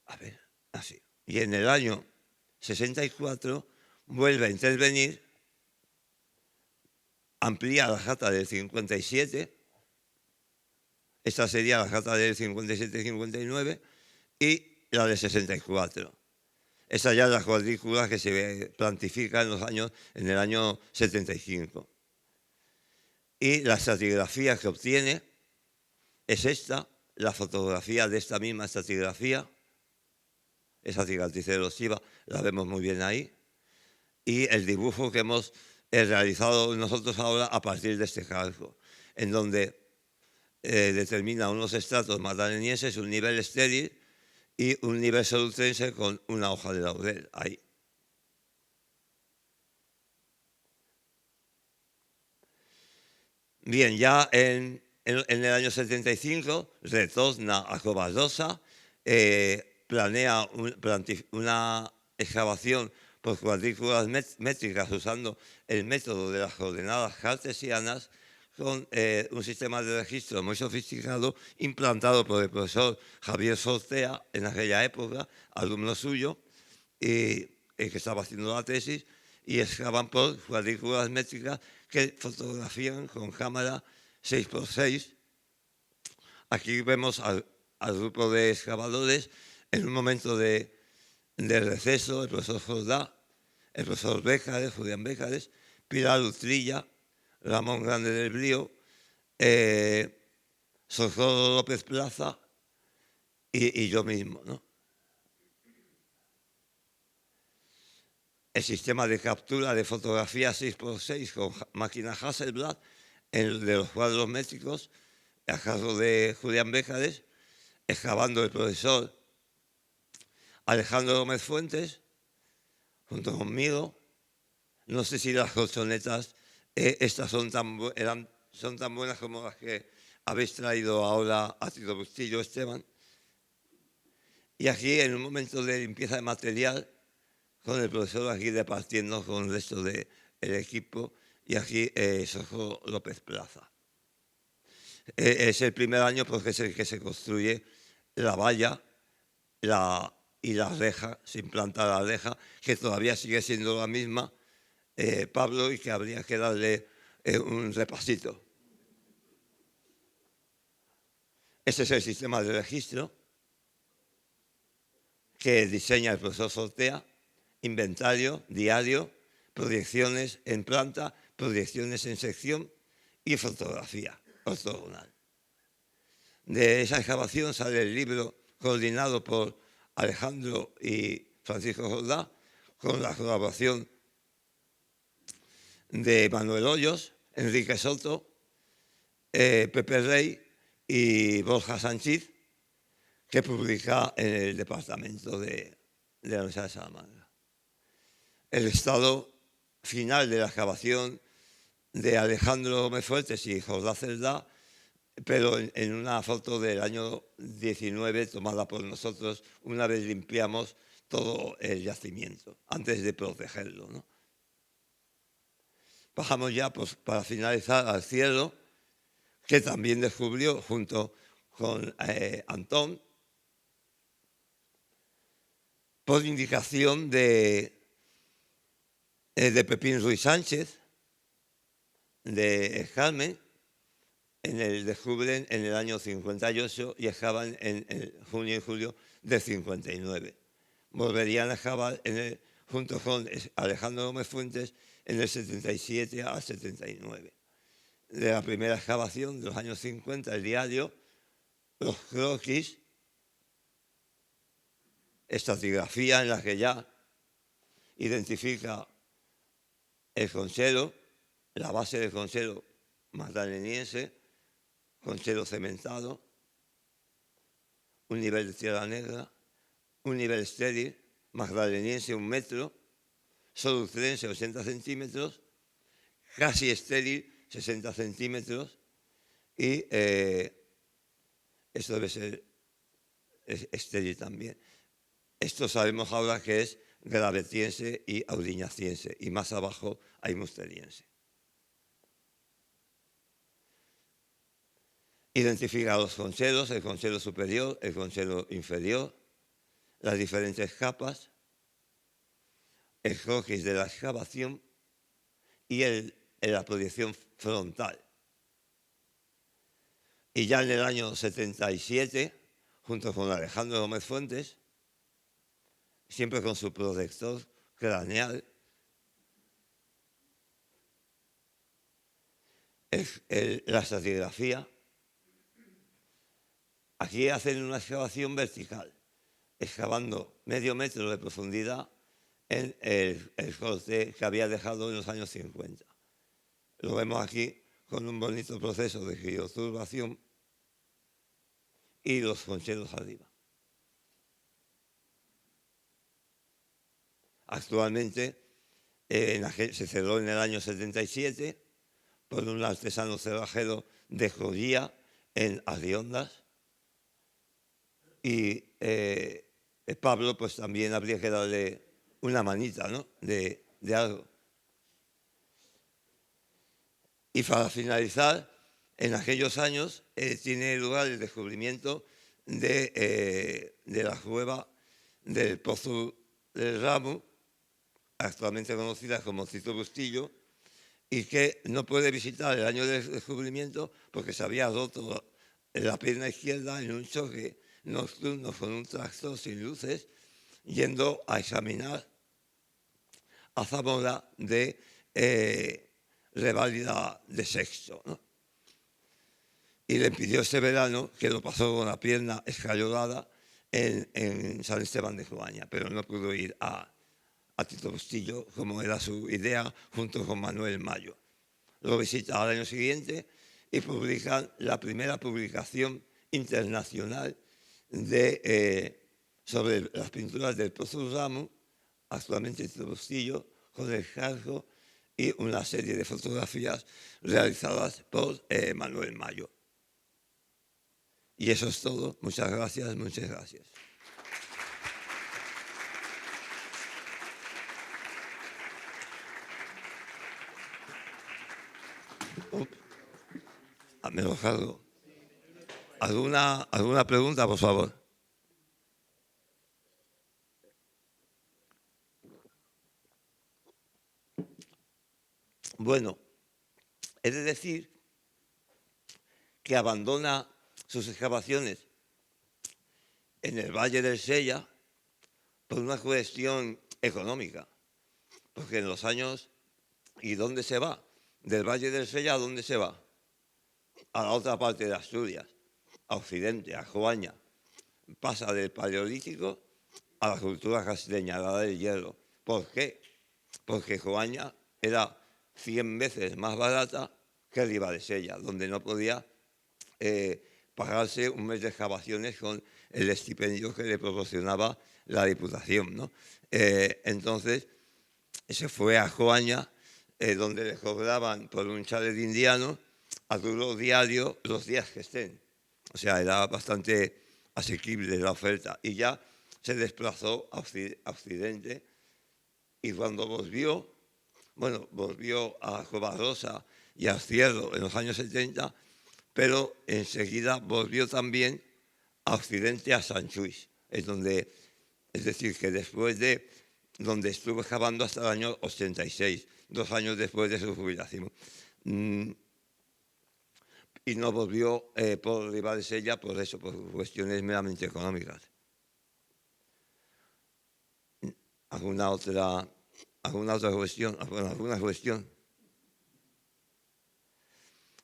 B: A ver, así. Y en el año 64 vuelve a intervenir, amplía la jata del 57, esta sería la jata del 57-59, y la del 64. Esa ya es la cuadrícula que se plantifica en el año 75. Y la estratigrafía que obtiene es esta, la fotografía de esta misma estratigrafía, esa cicatriz erosiva, la vemos muy bien ahí, y el dibujo que hemos realizado nosotros ahora a partir de este cálculo, en donde determina unos estratos magdalenienses, un nivel estéril y un nivel solutrense con una hoja de laurel ahí. Bien, ya en el año 75 retorna a Covarrosa, planea una excavación por cuadrículas métricas usando el método de las coordenadas cartesianas, con un sistema de registro muy sofisticado implantado por el profesor Javier Sortea en aquella época, alumno suyo, que estaba haciendo la tesis, y excavan por cuadrículas métricas que fotografían con cámara 6x6. Aquí vemos al grupo de excavadores en un momento de receso, el profesor Jordá, el profesor Bécares, Julián Bécares, Pilar Utrilla, Ramón Grande del Brío, Socorro López Plaza y yo mismo, ¿no? El sistema de captura de fotografía 6x6 con máquina Hasselblad de los cuadros métricos, a cargo de Julián Bécares, excavando el profesor Alejandro Gómez Fuentes, junto conmigo. No sé si las colchonetas estas son tan buenas como las que habéis traído ahora a Tito Bustillo, Esteban. Y aquí, en un momento de limpieza de material, con el profesor aquí repartiendo con el resto del equipo, y aquí Socorro López Plaza. Es el primer año porque es el que se construye la valla y la reja, se implanta la reja, que todavía sigue siendo la misma, Pablo, y que habría que darle un repasito. Ese es el sistema de registro que diseña el profesor Sortea: inventario, diario, proyecciones en planta, proyecciones en sección y fotografía ortogonal. De esa excavación sale el libro coordinado por Alejandro y Francisco Jordá, con la colaboración de Manuel Hoyos, Enrique Soto, Pepe Rey y Borja Sánchez, que publica en el departamento de la Universidad de Salamanca. El estado final de la excavación de Alejandro Gómez Fuentes y Jordá Cerdá, pero en una foto del año 19 tomada por nosotros una vez limpiamos todo el yacimiento, antes de protegerlo, ¿no? Bajamos ya, pues, para finalizar, al cielo, que también descubrió junto con Antón, por indicación de Pepín Ruiz Sánchez, de Carmen. Descubren en el año 58 y excavan en junio y julio del 59. Volverían a excavar junto con Alejandro Gómez Fuentes en el 77 al 79. De la primera excavación de los años 50, el diario, los croquis, estratigrafía en la que ya identifica el conchero, la base del conchero magdaleniense, conchero cementado, un nivel de tierra negra, un nivel estéril, magdaleniense 1 metro, solutrense 80 centímetros, casi estéril 60 centímetros, y esto debe ser estéril también. Esto sabemos ahora que es gravetiense y auriñaciense, y más abajo hay musteriense. Identifica los concheros, el conchero superior, el conchero inferior, las diferentes capas, el croquis de la excavación y la proyección frontal. Y ya en el año 77, junto con Alejandro Gómez Fuentes, siempre con su protector craneal, la estratigrafía. Aquí hacen una excavación vertical, excavando medio metro de profundidad en el corte que había dejado en los años 50. Lo vemos aquí con un bonito proceso de crioturbación y los concheros arriba. Actualmente se cerró en el año 77 por un artesano cerrajero de joyería en Arriondas. Y Pablo, pues también habría que darle una manita, ¿no?, de algo. Y para finalizar, en aquellos años tiene lugar el descubrimiento de la cueva del Pozo del Ramo, actualmente conocida como Tito Bustillo, y que no puede visitar el año del descubrimiento porque se había roto la pierna izquierda en un choque nocturno con un tractor sin luces, yendo a examinar a Zamora de reválida de sexto, ¿no? Y le pidió ese verano, que lo pasó con la pierna escayolada en San Esteban de Joaña, pero no pudo ir a Tito Bustillo, como era su idea, junto con Manuel Mayo. Lo visita al año siguiente y publican la primera publicación internacional sobre las pinturas del Pozo del Ramo, actualmente Tito Bustillo, con el cargo y una serie de fotografías realizadas por Manuel Mayo. Y eso es todo. Muchas gracias, muchas gracias. Me lo cargo. ¿Alguna pregunta, por favor? Bueno, he de decir que abandona sus excavaciones en el Valle del Sella por una cuestión económica, porque en los años... ¿Y dónde se va? Del Valle del Sella, ¿a dónde se va? A la otra parte de Asturias, a Occidente, a Joaña. Pasa del Paleolítico a la cultura castellana, a la del hierro. ¿Por qué? Porque Joaña era 100 veces más barata que Ribadesella, donde no podía pagarse un mes de excavaciones con el estipendio que le proporcionaba la Diputación, ¿no? Entonces, se fue a Joaña, donde le cobraban por un chalet indiano a duro diario los días que estén. O sea, era bastante asequible la oferta. Y ya se desplazó a Occidente, y cuando volvió a Covarrosa y a Cierro en los años 70, pero enseguida volvió también a Occidente, a Sanchús, es decir, que después de donde estuvo excavando hasta el año 86, 2 años después de su jubilación. Y no volvió por Ribadesella por eso, por cuestiones meramente económicas. ¿Alguna otra cuestión? ¿Alguna cuestión?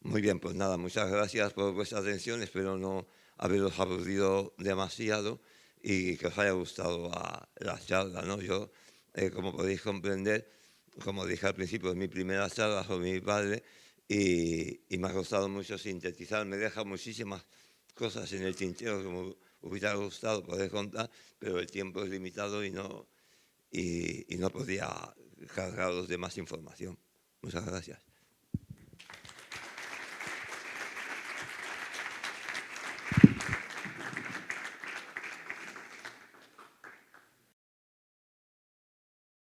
B: Muy bien, pues nada, muchas gracias por vuestra atención. Espero no haberos aburrido demasiado y que os haya gustado la charla, ¿no? Yo, como podéis comprender, como dije al principio, es mi primera charla con mi padre y me ha costado mucho sintetizar. Me deja muchísimas cosas en el tintero que me hubiera gustado poder contar, pero el tiempo es limitado y no podía cargaros de más información. Muchas gracias.